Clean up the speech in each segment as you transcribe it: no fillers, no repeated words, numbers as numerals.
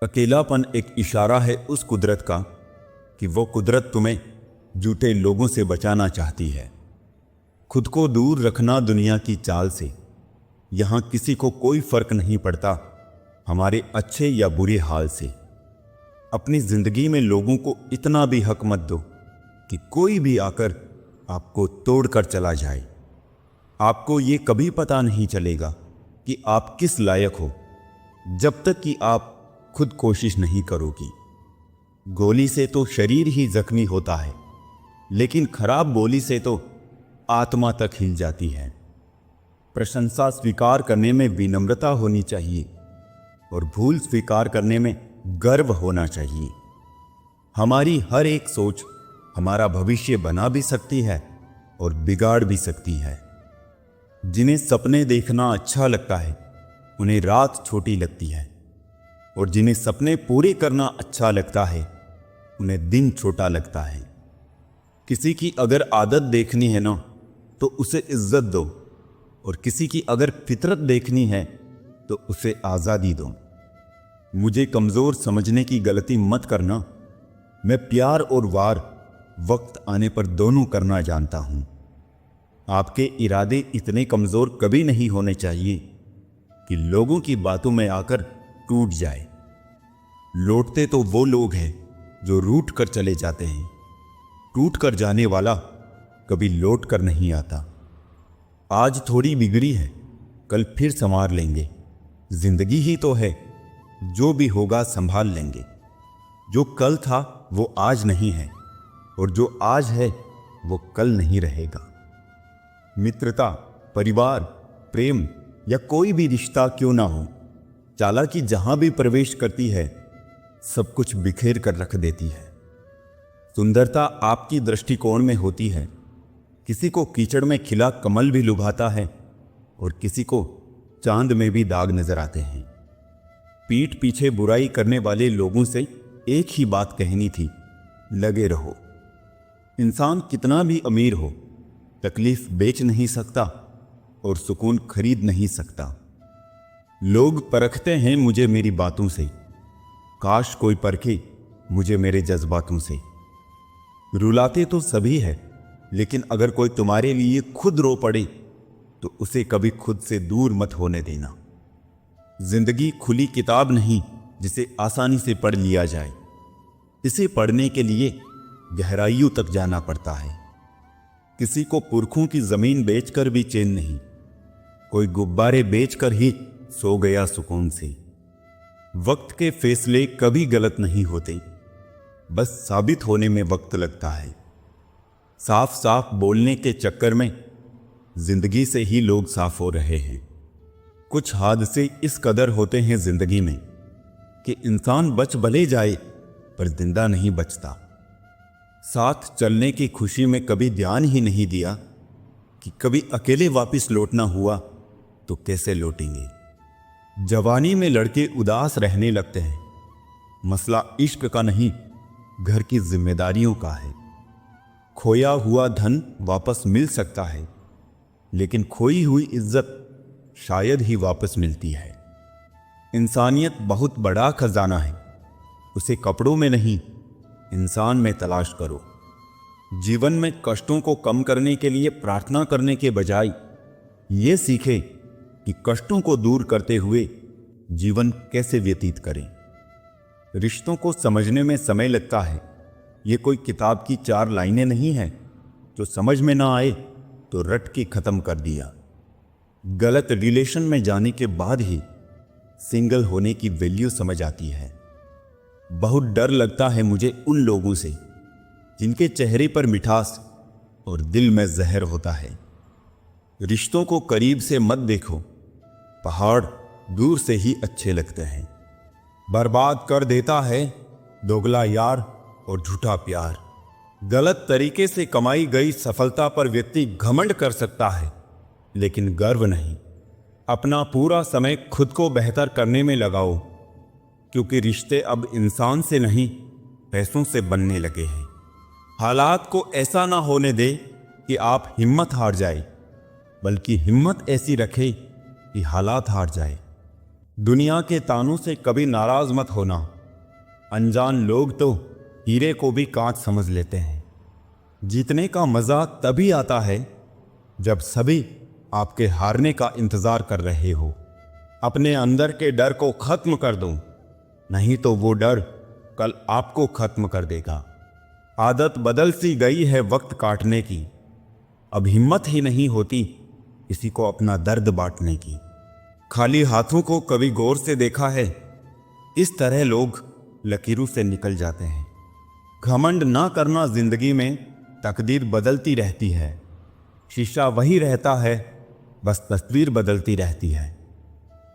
अकेलापन एक इशारा है उस कुदरत का कि वो कुदरत तुम्हें झूठे लोगों से बचाना चाहती है। खुद को दूर रखना दुनिया की चाल से। यहाँ किसी को कोई फर्क नहीं पड़ता हमारे अच्छे या बुरे हाल से। अपनी जिंदगी में लोगों को इतना भी हक मत दो कि कोई भी आकर आपको तोड़कर चला जाए। आपको ये कभी पता नहीं चलेगा कि आप किस लायक हो जब तक कि आप खुद कोशिश नहीं करोगी। गोली से तो शरीर ही जख्मी होता है, लेकिन खराब बोली से तो आत्मा तक हिल जाती है। प्रशंसा स्वीकार करने में विनम्रता होनी चाहिए और भूल स्वीकार करने में गर्व होना चाहिए। हमारी हर एक सोच हमारा भविष्य बना भी सकती है और बिगाड़ भी सकती है। जिन्हें सपने देखना अच्छा लगता है उन्हें रात छोटी लगती है, और जिन्हें सपने पूरे करना अच्छा लगता है उन्हें दिन छोटा लगता है। किसी की अगर आदत देखनी है ना तो उसे इज्जत दो, और किसी की अगर फितरत देखनी है तो उसे आज़ादी दो। मुझे कमज़ोर समझने की गलती मत करना। मैं प्यार और वार वक्त आने पर दोनों करना जानता हूँ। आपके इरादे इतने कमज़ोर कभी नहीं होने चाहिए कि लोगों की बातों में आकर टूट जाए। लौटते तो वो लोग हैं जो रूठ कर चले जाते हैं। टूट कर जाने वाला कभी लौट कर नहीं आता। आज थोड़ी बिगड़ी है, कल फिर संवार लेंगे। जिंदगी ही तो है, जो भी होगा संभाल लेंगे। जो कल था वो आज नहीं है, और जो आज है वो कल नहीं रहेगा। मित्रता, परिवार, प्रेम या कोई भी रिश्ता क्यों ना हो, चालाकी जहां भी प्रवेश करती है सब कुछ बिखेर कर रख देती है। सुंदरता आपकी दृष्टिकोण में होती है। किसी को कीचड़ में खिला कमल भी लुभाता है, और किसी को चांद में भी दाग नजर आते हैं। पीठ पीछे बुराई करने वाले लोगों से एक ही बात कहनी थी, लगे रहो। इंसान कितना भी अमीर हो, तकलीफ बेच नहीं सकता और सुकून खरीद नहीं सकता। लोग परखते हैं मुझे मेरी बातों से, काश कोई परखे मुझे मेरे जज्बातों से। रुलाते तो सभी है, लेकिन अगर कोई तुम्हारे लिए खुद रो पड़े तो उसे कभी खुद से दूर मत होने देना। जिंदगी खुली किताब नहीं जिसे आसानी से पढ़ लिया जाए। इसे पढ़ने के लिए गहराइयों तक जाना पड़ता है। किसी को पुरखों की जमीन बेचकर भी चैन नहीं। कोई गुब्बारे बेचकर ही सो गया सुकून से। वक्त के फैसले कभी गलत नहीं होते, बस साबित होने में वक्त लगता है। साफ साफ बोलने के चक्कर में जिंदगी से ही लोग साफ हो रहे हैं। कुछ हादसे इस कदर होते हैं जिंदगी में कि इंसान बच भले जाए पर जिंदा नहीं बचता। साथ चलने की खुशी में कभी ध्यान ही नहीं दिया कि कभी अकेले वापस लौटना हुआ तो कैसे लौटेंगे। जवानी में लड़के उदास रहने लगते हैं। मसला इश्क का नहीं, घर की जिम्मेदारियों का है। खोया हुआ धन वापस मिल सकता है, लेकिन खोई हुई इज्जत शायद ही वापस मिलती है। इंसानियत बहुत बड़ा खजाना है, उसे कपड़ों में नहीं इंसान में तलाश करो। जीवन में कष्टों को कम करने के लिए प्रार्थना करने के बजाय ये सीखे कि कष्टों को दूर करते हुए जीवन कैसे व्यतीत करें। रिश्तों को समझने में समय लगता है। ये कोई किताब की 4 लाइनें नहीं हैं जो समझ में ना आए तो रट के खत्म कर दिया। गलत रिलेशन में जाने के बाद ही सिंगल होने की वैल्यू समझ आती है। बहुत डर लगता है मुझे उन लोगों से जिनके चेहरे पर मिठास और दिल में जहर होता है। रिश्तों को करीब से मत देखो, पहाड़ दूर से ही अच्छे लगते हैं। बर्बाद कर देता है दोगला यार और झूठा प्यार। गलत तरीके से कमाई गई सफलता पर व्यक्ति घमंड कर सकता है, लेकिन गर्व नहीं। अपना पूरा समय खुद को बेहतर करने में लगाओ, क्योंकि रिश्ते अब इंसान से नहीं पैसों से बनने लगे हैं। हालात को ऐसा ना होने दे कि आप हिम्मत हार जाए, बल्कि हिम्मत ऐसी रखे कि हालात हार जाए। दुनिया के तानों से कभी नाराज मत होना। अनजान लोग तो हीरे को भी कांच समझ लेते हैं। जीतने का मजा तभी आता है जब सभी आपके हारने का इंतजार कर रहे हो। अपने अंदर के डर को खत्म कर दो, नहीं तो वो डर कल आपको खत्म कर देगा। आदत बदल सी गई है वक्त काटने की, अब हिम्मत ही नहीं होती किसी को अपना दर्द बांटने की। खाली हाथों को कभी गौर से देखा है? इस तरह लोग लकीरों से निकल जाते हैं। घमंड ना करना, जिंदगी में तकदीर बदलती रहती है। शीशा वही रहता है, बस तस्वीर बदलती रहती है।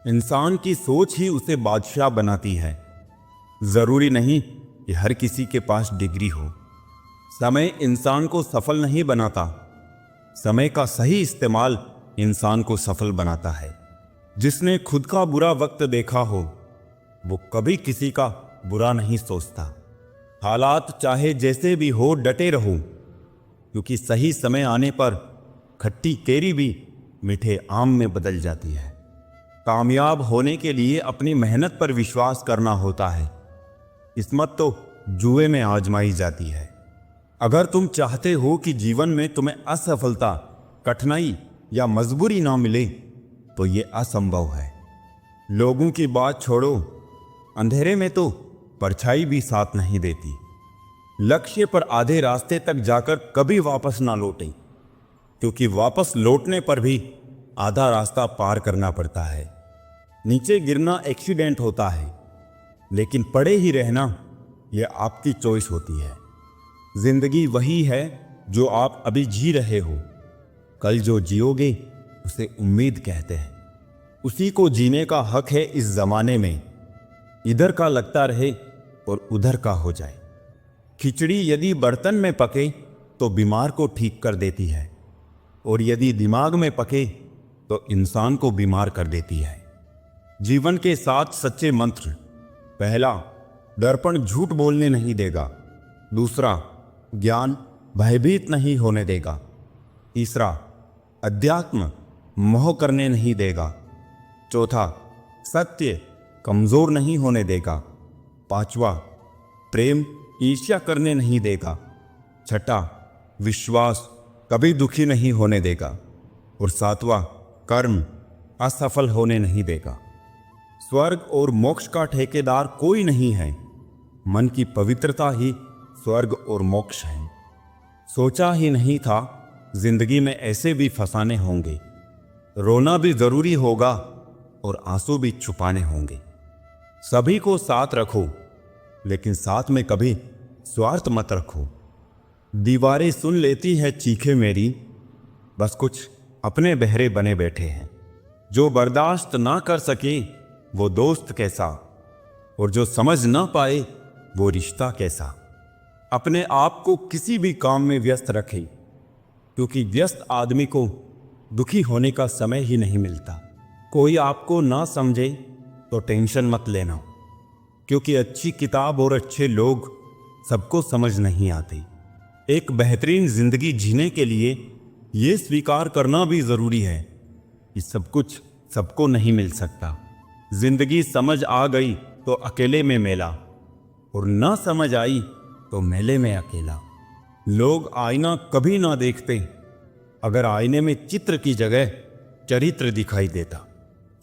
इंसान की सोच ही उसे बादशाह बनाती है। जरूरी नहीं कि हर किसी के पास डिग्री हो। समय इंसान को सफल नहीं बनाता, समय का सही इस्तेमाल इंसान को सफल बनाता है। जिसने खुद का बुरा वक्त देखा हो वो कभी किसी का बुरा नहीं सोचता। हालात चाहे जैसे भी हो डटे रहो, क्योंकि सही समय आने पर खट्टी केरी भी मीठे आम में बदल जाती है। कामयाब होने के लिए अपनी मेहनत पर विश्वास करना होता है। किस्मत तो जुए में आजमाई जाती है। अगर तुम चाहते हो कि जीवन में तुम्हें असफलता, कठिनाई या मजबूरी ना मिले तो ये असंभव है। लोगों की बात छोड़ो, अंधेरे में तो परछाई भी साथ नहीं देती। लक्ष्य पर आधे रास्ते तक जाकर कभी वापस ना लौटें, क्योंकि वापस लौटने पर भी आधा रास्ता पार करना पड़ता है। नीचे गिरना एक्सीडेंट होता है, लेकिन पड़े ही रहना यह आपकी चॉइस होती है। जिंदगी वही है जो आप अभी जी रहे हो। कल जो जियोगे उसे उम्मीद कहते हैं। उसी को जीने का हक है इस जमाने में। इधर का लगता रहे और उधर का हो जाए। खिचड़ी यदि बर्तन में पके तो बीमार को ठीक कर देती है, और यदि दिमाग में पके तो इंसान को बीमार कर देती है। जीवन के 7 सच्चे मंत्र। पहला, दर्पण झूठ बोलने नहीं देगा। दूसरा, ज्ञान भयभीत नहीं होने देगा। तीसरा, अध्यात्म मोह करने नहीं देगा। चौथा, सत्य कमजोर नहीं होने देगा। पांचवा, प्रेम ईर्ष्या करने नहीं देगा। छठा, विश्वास कभी दुखी नहीं होने देगा। और सातवां, कर्म असफल होने नहीं देगा। स्वर्ग और मोक्ष का ठेकेदार कोई नहीं है। मन की पवित्रता ही स्वर्ग और मोक्ष है। सोचा ही नहीं था जिंदगी में ऐसे भी फसाने होंगे। रोना भी जरूरी होगा और आंसू भी छुपाने होंगे। सभी को साथ रखो, लेकिन साथ में कभी स्वार्थ मत रखो। दीवारें सुन लेती है चीखें मेरी, बस कुछ अपने बहरे बने बैठे हैं। जो बर्दाश्त ना कर सके वो दोस्त कैसा, और जो समझ ना पाए वो रिश्ता कैसा। अपने आप को किसी भी काम में व्यस्त रखें, क्योंकि व्यस्त आदमी को दुखी होने का समय ही नहीं मिलता। कोई आपको ना समझे तो टेंशन मत लेना, क्योंकि अच्छी किताब और अच्छे लोग सबको समझ नहीं आते। एक बेहतरीन जिंदगी जीने के लिए ये स्वीकार करना भी जरूरी है कि सब कुछ सबको नहीं मिल सकता। जिंदगी समझ आ गई तो अकेले में मेला, और ना समझ आई तो मेले में अकेला। लोग आईना कभी ना देखते अगर आईने में चित्र की जगह चरित्र दिखाई देता।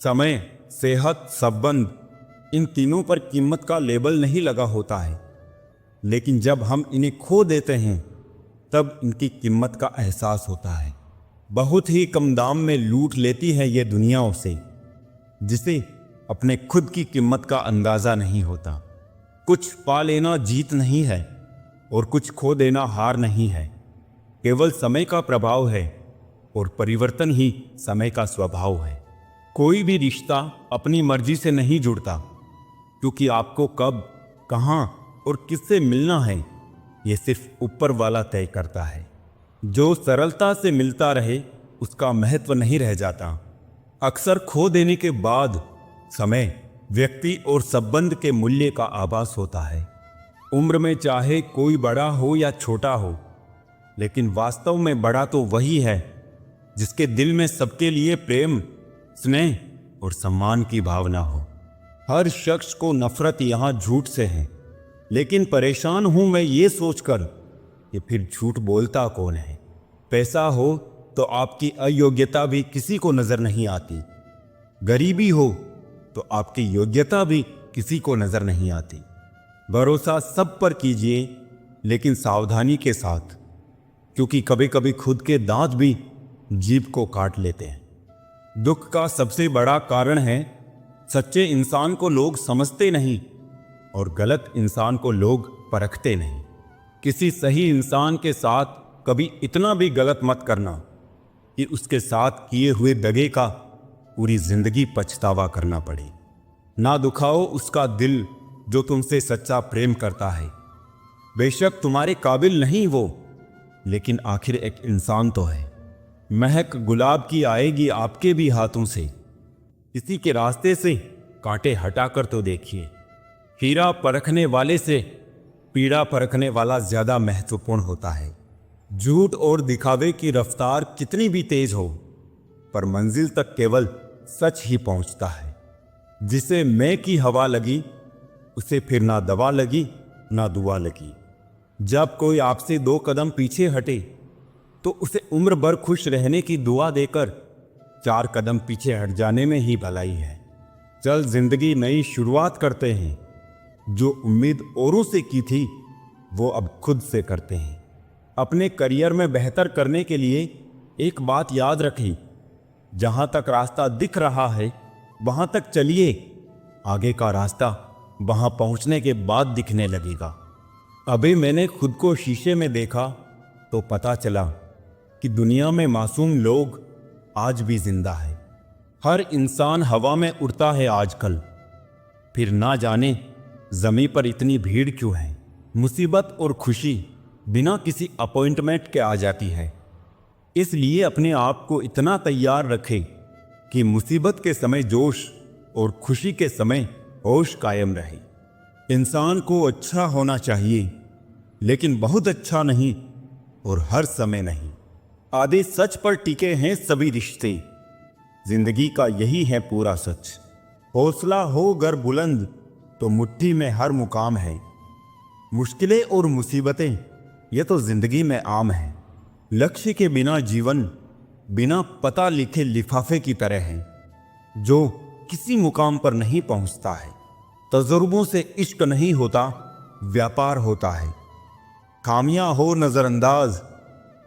समय, सेहत, संबंध, इन तीनों पर कीमत का लेबल नहीं लगा होता है, लेकिन जब हम इन्हें खो देते हैं तब इनकी कीमत का एहसास होता है। बहुत ही कम दाम में लूट लेती है ये दुनिया उसे, जिसे अपने खुद की कीमत का अंदाजा नहीं होता। कुछ पा लेना जीत नहीं है और कुछ खो देना हार नहीं है। केवल समय का प्रभाव है और परिवर्तन ही समय का स्वभाव है। कोई भी रिश्ता अपनी मर्जी से नहीं जुड़ता, क्योंकि आपको कब, कहां और किससे मिलना है ये सिर्फ ऊपर वाला तय करता है। जो सरलता से मिलता रहे उसका महत्व नहीं रह जाता। अक्सर खो देने के बाद समय, व्यक्ति और संबंध के मूल्य का आभास होता है। उम्र में चाहे कोई बड़ा हो या छोटा हो, लेकिन वास्तव में बड़ा तो वही है जिसके दिल में सबके लिए प्रेम, स्नेह और सम्मान की भावना हो। हर शख्स को नफरत यहाँ झूठ से है, लेकिन परेशान हूं मैं ये सोचकर कि फिर झूठ बोलता कौन है। पैसा हो तो आपकी अयोग्यता भी किसी को नजर नहीं आती, गरीबी हो तो आपकी योग्यता भी किसी को नजर नहीं आती। भरोसा सब पर कीजिए, लेकिन सावधानी के साथ, क्योंकि कभी कभी खुद के दांत भी जीभ को काट लेते हैं। दुख का सबसे बड़ा कारण है सच्चे इंसान को लोग समझते नहीं और गलत इंसान को लोग परखते नहीं। किसी सही इंसान के साथ कभी इतना भी गलत मत करना कि उसके साथ किए हुए दगे का पूरी जिंदगी पछतावा करना पड़े। ना दुखाओ उसका दिल जो तुमसे सच्चा प्रेम करता है। बेशक तुम्हारे काबिल नहीं वो, लेकिन आखिर एक इंसान तो है। महक गुलाब की आएगी आपके भी हाथों से, किसी के रास्ते से कांटे हटाकर तो देखिए। हीरा परखने वाले से पीड़ा परखने वाला ज्यादा महत्वपूर्ण होता है। झूठ और दिखावे की रफ्तार कितनी भी तेज हो, पर मंजिल तक केवल सच ही पहुंचता है। जिसे मैं की हवा लगी, उसे फिर ना दवा लगी ना दुआ लगी। जब कोई आपसे 2 कदम पीछे हटे तो उसे उम्र भर खुश रहने की दुआ देकर 4 कदम पीछे हट जाने में ही भलाई है। चल जिंदगी नई शुरुआत करते हैं। जो उम्मीद औरों से की थी वो अब खुद से करते हैं। अपने करियर में बेहतर करने के लिए एक बात याद रखें, जहां तक रास्ता दिख रहा है वहां तक चलिए, आगे का रास्ता वहां पहुंचने के बाद दिखने लगेगा। अभी मैंने खुद को शीशे में देखा तो पता चला कि दुनिया में मासूम लोग आज भी जिंदा है। हर इंसान हवा में उड़ता है आजकल, फिर ना जाने जमीन पर इतनी भीड़ क्यों है। मुसीबत और खुशी बिना किसी अपॉइंटमेंट के आ जाती है, इसलिए अपने आप को इतना तैयार रखें कि मुसीबत के समय जोश और खुशी के समय होश कायम रहे। इंसान को अच्छा होना चाहिए, लेकिन बहुत अच्छा नहीं और हर समय नहीं। आधे सच पर टिके हैं सभी रिश्ते, जिंदगी का यही है पूरा सच। हौसला हो गर बुलंद तो मुट्ठी में हर मुकाम है। मुश्किलें और मुसीबतें ये तो जिंदगी में आम है। लक्ष्य के बिना जीवन बिना पता लिखे लिफाफे की तरह है, जो किसी मुकाम पर नहीं पहुंचता है। तजुर्बों से इश्क नहीं होता, व्यापार होता है। खामियां हो नजरअंदाज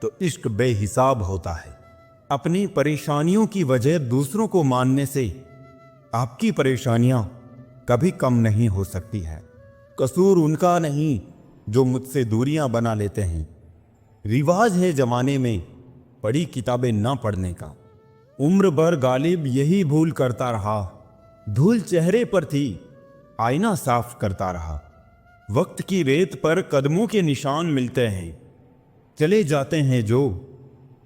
तो इश्क बेहिसाब होता है। अपनी परेशानियों की वजह दूसरों को मानने से आपकी परेशानियां कभी कम नहीं हो सकती है। कसूर उनका नहीं जो मुझसे दूरियां बना लेते हैं। रिवाज है जमाने में पढ़ी किताबें ना पढ़ने का। उम्र भर गालिब यही भूल करता रहा, धूल चेहरे पर थी आईना साफ करता रहा। वक्त की रेत पर कदमों के निशान मिलते हैं, चले जाते हैं जो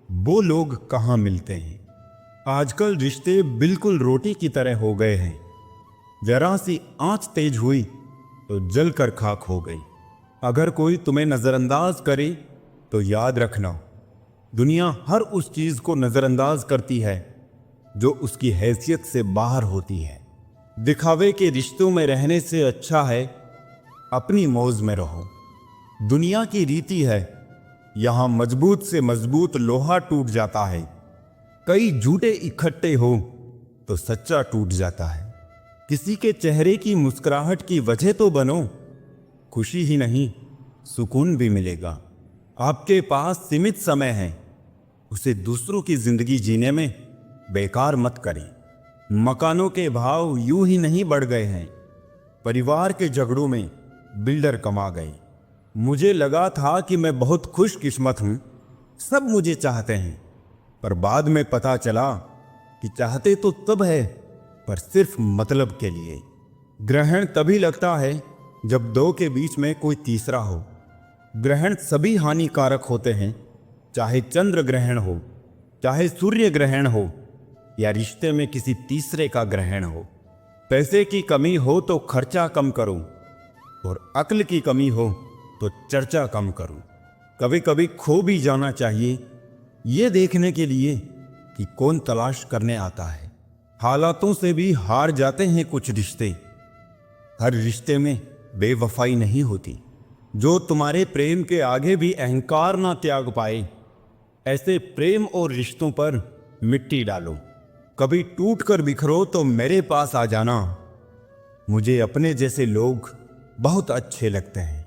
वो लोग कहाँ मिलते हैं। आजकल रिश्ते बिल्कुल रोटी की तरह हो गए हैं, जरा सी आंच तेज हुई तो जलकर खाक हो गई। अगर कोई तुम्हें नजरअंदाज करे तो याद रखना, दुनिया हर उस चीज को नजरअंदाज करती है जो उसकी हैसियत से बाहर होती है। दिखावे के रिश्तों में रहने से अच्छा है अपनी मौज में रहो। दुनिया की रीति है, यहां मजबूत से मजबूत लोहा टूट जाता है। कई झूठे इकट्ठे हो तो सच्चा टूट जाता है। किसी के चेहरे की मुस्कुराहट की वजह तो बनो, खुशी ही नहीं सुकून भी मिलेगा। आपके पास सीमित समय है, उसे दूसरों की जिंदगी जीने में बेकार मत करें। मकानों के भाव यूं ही नहीं बढ़ गए हैं, परिवार के झगड़ों में बिल्डर कमा गए। मुझे लगा था कि मैं बहुत खुशकिस्मत हूं, सब मुझे चाहते हैं, पर बाद में पता चला कि चाहते तो तब है पर सिर्फ मतलब के लिए। ग्रहण तभी लगता है जब दो के बीच में कोई तीसरा हो। ग्रहण सभी हानिकारक होते हैं, चाहे चंद्र ग्रहण हो, चाहे सूर्य ग्रहण हो, या रिश्ते में किसी तीसरे का ग्रहण हो। पैसे की कमी हो तो खर्चा कम करो, और अक्ल की कमी हो तो चर्चा कम करो। कभी कभी खो भी जाना चाहिए, ये देखने के लिए कि कौन तलाश करने आता है। हालातों से भी हार जाते हैं कुछ रिश्ते, हर रिश्ते में बेवफाई नहीं होती। जो तुम्हारे प्रेम के आगे भी अहंकार ना त्याग पाए, ऐसे प्रेम और रिश्तों पर मिट्टी डालो। कभी टूट कर बिखरो तो मेरे पास आ जाना। मुझे अपने जैसे लोग बहुत अच्छे लगते हैं।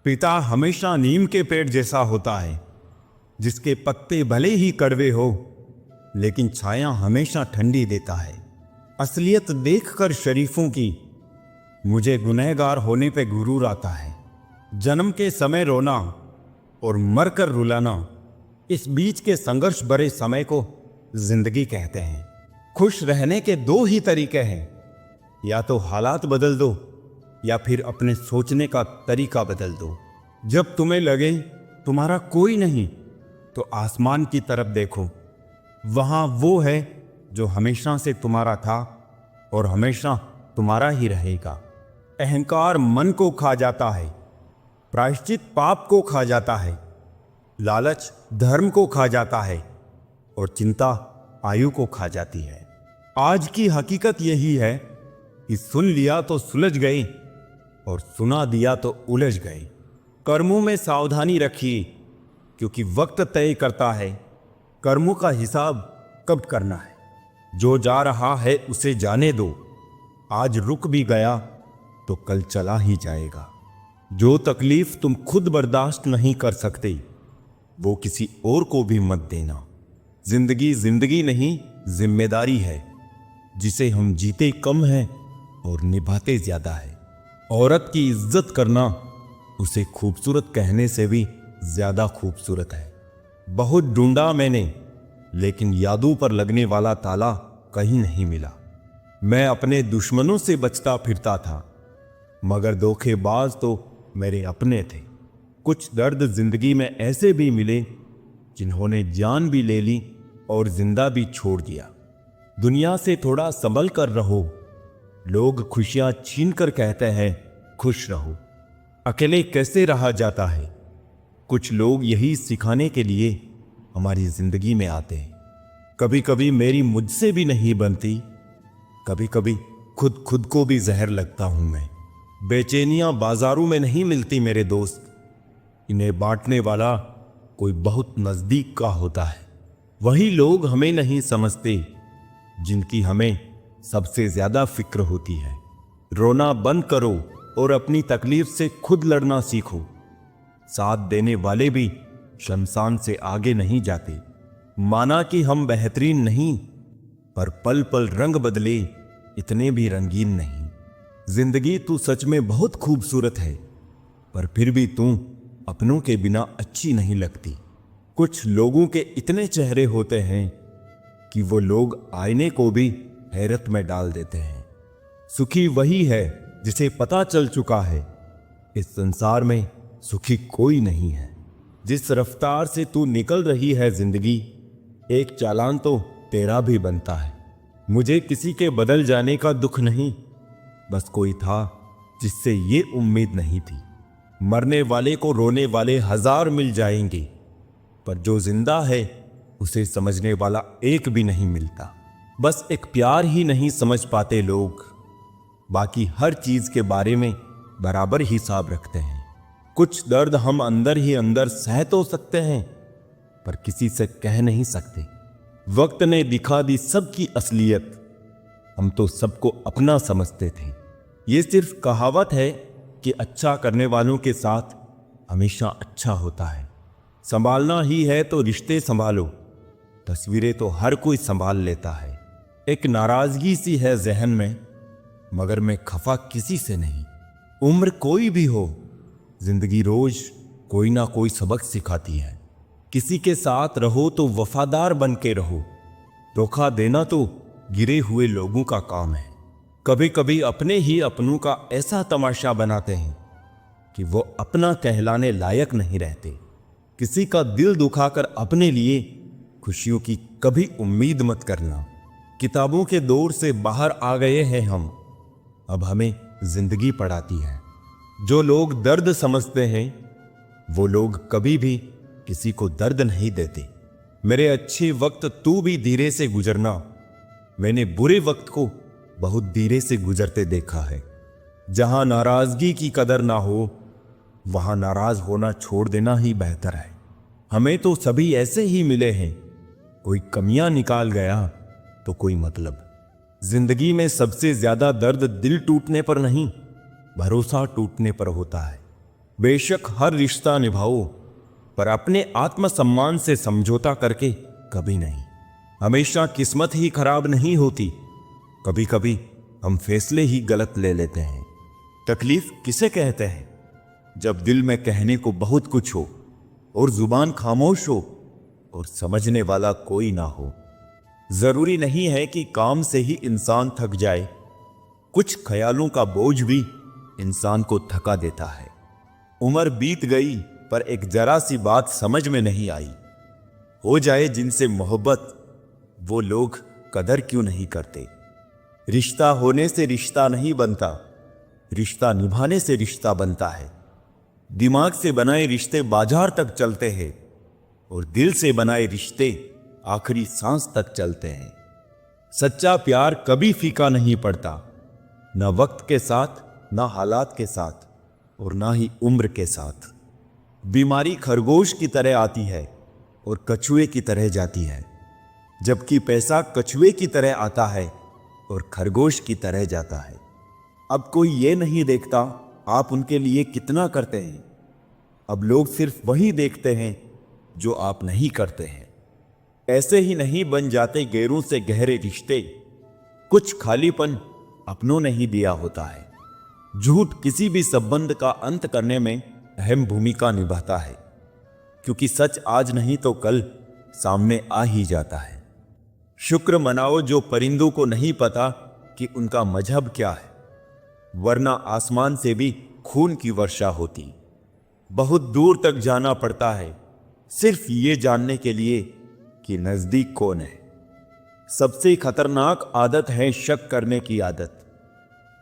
पिता हमेशा नीम के पेड़ जैसा होता है, जिसके पत्ते भले ही कड़वे हो लेकिन छाया हमेशा ठंडी देता है। असलियत देखकर शरीफों की मुझे गुनहगार होने पे गुरूर आता है। जन्म के समय रोना और मरकर रुलाना, इस बीच के संघर्ष भरे समय को जिंदगी कहते हैं। खुश रहने के दो ही तरीके हैं, या तो हालात बदल दो या फिर अपने सोचने का तरीका बदल दो। जब तुम्हें लगे तुम्हारा कोई नहीं तो आसमान की तरफ देखो। वहां वो है जो हमेशा से तुम्हारा था और हमेशा तुम्हारा ही रहेगा। अहंकार मन को खा जाता है, प्रायश्चित पाप को खा जाता है, लालच धर्म को खा जाता है और चिंता आयु को खा जाती है। आज की हकीकत यही है कि सुन लिया तो सुलझ गए और सुना दिया तो उलझ गए। कर्मों में सावधानी रखिए, क्योंकि वक्त तय करता है कर्मों का हिसाब कब करना है। जो जा रहा है उसे जाने दो, आज रुक भी गया तो कल चला ही जाएगा। जो तकलीफ तुम खुद बर्दाश्त नहीं कर सकते, वो किसी और को भी मत देना। जिंदगी जिंदगी नहीं, जिम्मेदारी है, जिसे हम जीते कम हैं और निभाते ज्यादा है। औरत की इज्जत करना उसे खूबसूरत कहने से भी ज्यादा खूबसूरत है। बहुत ढूंढा मैंने, लेकिन यादों पर लगने वाला ताला कहीं नहीं मिला। मैं अपने दुश्मनों से बचता फिरता था, मगर धोखेबाज तो मेरे अपने थे। कुछ दर्द जिंदगी में ऐसे भी मिले जिन्होंने जान भी ले ली और जिंदा भी छोड़ दिया। दुनिया से थोड़ा संभल कर रहो। लोग खुशियां छीन कर कहते हैं खुश रहो। अकेले कैसे रहा जाता है। कुछ लोग यही सिखाने के लिए हमारी जिंदगी में आते हैं। कभी कभी मेरी मुझसे भी नहीं बनती, कभी कभी खुद को भी जहर लगता हूं मैं। बेचैनियां बाजारों में नहीं मिलती मेरे दोस्त, इन्हें बांटने वाला कोई बहुत नजदीक का होता है। वही लोग हमें नहीं समझते जिनकी हमें सबसे ज्यादा फिक्र होती है। रोना बंद करो और अपनी तकलीफ से खुद लड़ना सीखो। साथ देने वाले भी शमशान से आगे नहीं जाते। माना कि हम बेहतरीन नहीं, पर पल पल रंग बदले इतने भी रंगीन नहीं। जिंदगी तू सच में बहुत खूबसूरत है, पर फिर भी तू अपनों के बिना अच्छी नहीं लगती। कुछ लोगों के इतने चेहरे होते हैं कि वो लोग आईने को भी हैरत में डाल देते हैं। सुखी वही है जिसे पता चल चुका है इस संसार में सुखी कोई नहीं है। जिस रफ्तार से तू निकल रही है जिंदगी, एक चालान तो तेरा भी बनता है। मुझे किसी के बदल जाने का दुख नहीं, बस कोई था जिससे ये उम्मीद नहीं थी। मरने वाले को रोने वाले हजार मिल जाएंगे, पर जो जिंदा है उसे समझने वाला एक भी नहीं मिलता। बस एक प्यार ही नहीं समझ पाते लोग, बाकी हर चीज के बारे में बराबर हिसाब रखते हैं। कुछ दर्द हम अंदर ही अंदर सह तो सकते हैं, पर किसी से कह नहीं सकते। वक्त ने दिखा दी सबकी असलियत, हम तो सबको अपना समझते थे। ये सिर्फ कहावत है कि अच्छा करने वालों के साथ हमेशा अच्छा होता है। संभालना ही है तो रिश्ते संभालो, तस्वीरें तो हर कोई संभाल लेता है। एक नाराजगी सी है जहन में, मगर मैं खफा किसी से नहीं। उम्र कोई भी हो, जिंदगी रोज कोई ना कोई सबक सिखाती है। किसी के साथ रहो तो वफादार बन के रहो। धोखा देना तो गिरे हुए लोगों का काम है। कभी कभी अपने ही अपनों का ऐसा तमाशा बनाते हैं कि वो अपना कहलाने लायक नहीं रहते। किसी का दिल दुखाकर अपने लिए खुशियों की कभी उम्मीद मत करना। किताबों के दौर से बाहर आ गए हैं हम, अब हमें जिंदगी पढ़ाती है। जो लोग दर्द समझते हैं वो लोग कभी भी किसी को दर्द नहीं देते। मेरे अच्छे वक्त तू भी धीरे से गुजरना, मैंने बुरे वक्त को बहुत धीरे से गुजरते देखा है। जहां नाराजगी की कदर ना हो, वहां नाराज होना छोड़ देना ही बेहतर है। हमें तो सभी ऐसे ही मिले हैं, कोई कमियां निकाल गया तो कोई मतलब। जिंदगी में सबसे ज्यादा दर्द दिल टूटने पर नहीं, भरोसा टूटने पर होता है। बेशक हर रिश्ता निभाओ, पर अपने आत्मसम्मान से समझौता करके कभी नहीं। हमेशा किस्मत ही खराब नहीं होती, कभी कभी हम फैसले ही गलत ले लेते हैं। तकलीफ किसे कहते हैं? जब दिल में कहने को बहुत कुछ हो और जुबान खामोश हो और समझने वाला कोई ना हो। जरूरी नहीं है कि काम से ही इंसान थक जाए, कुछ ख्यालों का बोझ भी इंसान को थका देता है। उम्र बीत गई पर एक जरा सी बात समझ में नहीं आई, हो जाए जिनसे मोहब्बत वो लोग कदर क्यों नहीं करते। रिश्ता होने से रिश्ता नहीं बनता, रिश्ता निभाने से रिश्ता बनता है। दिमाग से बनाए रिश्ते बाजार तक चलते हैं और दिल से बनाए रिश्ते आखिरी सांस तक चलते हैं। सच्चा प्यार कभी फीका नहीं पड़ता, ना वक्त के साथ, ना हालात के साथ और ना ही उम्र के साथ। बीमारी खरगोश की तरह आती है और कछुए की तरह जाती है, जबकि पैसा कछुए की तरह आता है और खरगोश की तरह जाता है। अब कोई ये नहीं देखता आप उनके लिए कितना करते हैं, अब लोग सिर्फ वही देखते हैं जो आप नहीं करते हैं। ऐसे ही नहीं बन जाते गैरों से गहरे रिश्ते, कुछ खालीपन अपनों ने ही दिया होता है। झूठ किसी भी संबंध का अंत करने में अहम भूमिका निभाता है, क्योंकि सच आज नहीं तो कल सामने आ ही जाता है। शुक्र मनाओ जो परिंदों को नहीं पता कि उनका मजहब क्या है, वरना आसमान से भी खून की वर्षा होती। बहुत दूर तक जाना पड़ता है सिर्फ ये जानने के लिए कि नजदीक कौन है। सबसे खतरनाक आदत है शक करने की आदत।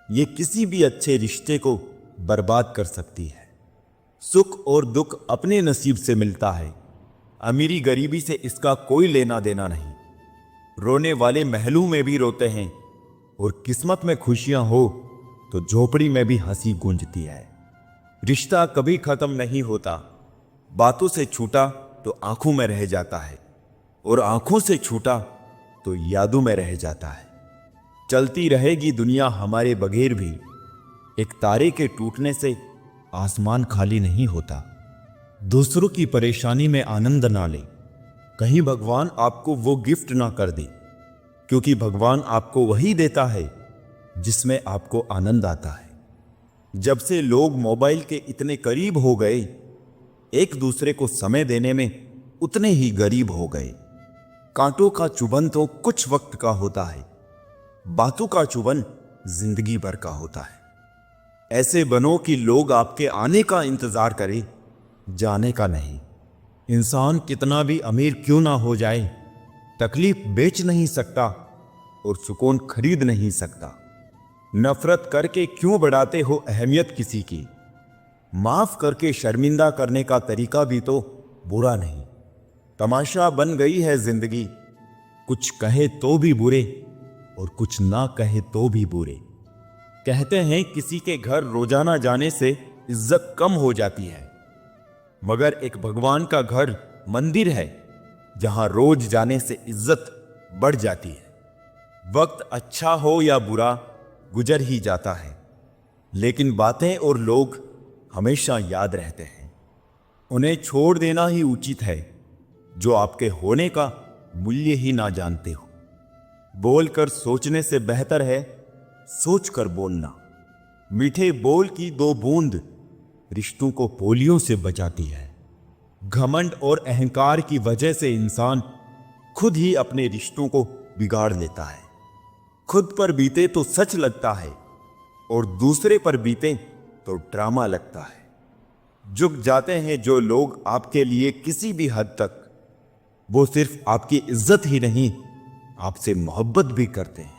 ये किसी भी अच्छे रिश्ते को बर्बाद कर सकती है। सुख और दुख अपने नसीब से मिलता है, अमीरी गरीबी से इसका कोई लेना देना नहीं। रोने वाले महलों में भी रोते हैं और किस्मत में खुशियां हो तो झोपड़ी में भी हंसी गूंजती है। रिश्ता कभी खत्म नहीं होता, बातों से छूटा तो आंखों में रह जाता है और आंखों से छूटा तो यादों में रह जाता है। चलती रहेगी दुनिया हमारे बगैर भी, एक तारे के टूटने से आसमान खाली नहीं होता। दूसरों की परेशानी में आनंद ना ले, कहीं भगवान आपको वो गिफ्ट ना कर दे, क्योंकि भगवान आपको वही देता है जिसमें आपको आनंद आता है। जब से लोग मोबाइल के इतने करीब हो गए, एक दूसरे को समय देने में उतने ही गरीब हो गए। कांटों का चुभन तो कुछ वक्त का होता है, बातों का चुभन जिंदगी भर का होता है। ऐसे बनो कि लोग आपके आने का इंतजार करें, जाने का नहीं। इंसान कितना भी अमीर क्यों ना हो जाए, तकलीफ बेच नहीं सकता और सुकून खरीद नहीं सकता। नफरत करके क्यों बढ़ाते हो अहमियत किसी की, माफ करके शर्मिंदा करने का तरीका भी तो बुरा नहीं। तमाशा बन गई है जिंदगी, कुछ कहे तो भी बुरे और कुछ ना कहे तो भी बुरे। कहते हैं किसी के घर रोजाना जाने से इज्जत कम हो जाती है, मगर एक भगवान का घर मंदिर है जहां रोज जाने से इज्जत बढ़ जाती है। वक्त अच्छा हो या बुरा गुजर ही जाता है, लेकिन बातें और लोग हमेशा याद रहते हैं। उन्हें छोड़ देना ही उचित है जो आपके होने का मूल्य ही ना जानते हो। बोलकर सोचने से बेहतर है सोचकर बोलना। मीठे बोल की दो बूंद रिश्तों को पोलियो से बचाती है। घमंड और अहंकार की वजह से इंसान खुद ही अपने रिश्तों को बिगाड़ लेता है। खुद पर बीते तो सच लगता है और दूसरे पर बीते तो ड्रामा लगता है। झुक जाते हैं जो लोग आपके लिए किसी भी हद तक, वो सिर्फ आपकी इज्जत ही नहीं आपसे मोहब्बत भी करते हैं।